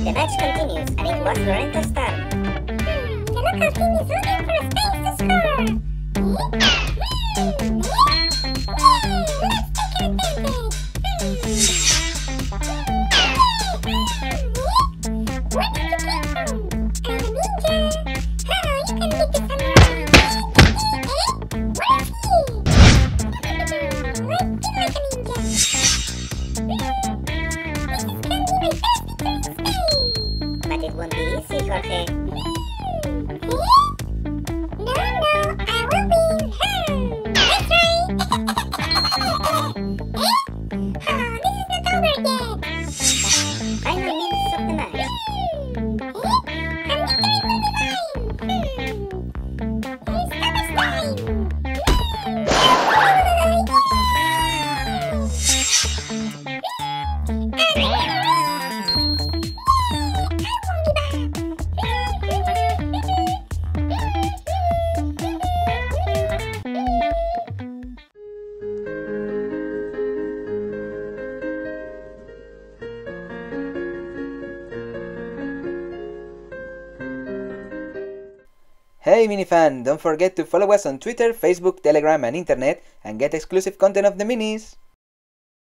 The match continues, and it was Lorenzo's turn. The local team is looking for a space to score. Let's take advantage. Where did you come from? I'm a ninja. How you can make the samurai? Where is he? I feel like a ninja. This is gonna be my first victory in Spain. But it won't be easy, Jorge. No, I will win. That's right. This is not over yet. Final minutes of the match. And victory will be mine. It's stoppage time. Hey Minifan, don't forget to follow us on Twitter, Facebook, Telegram and Internet and get exclusive content of the minis!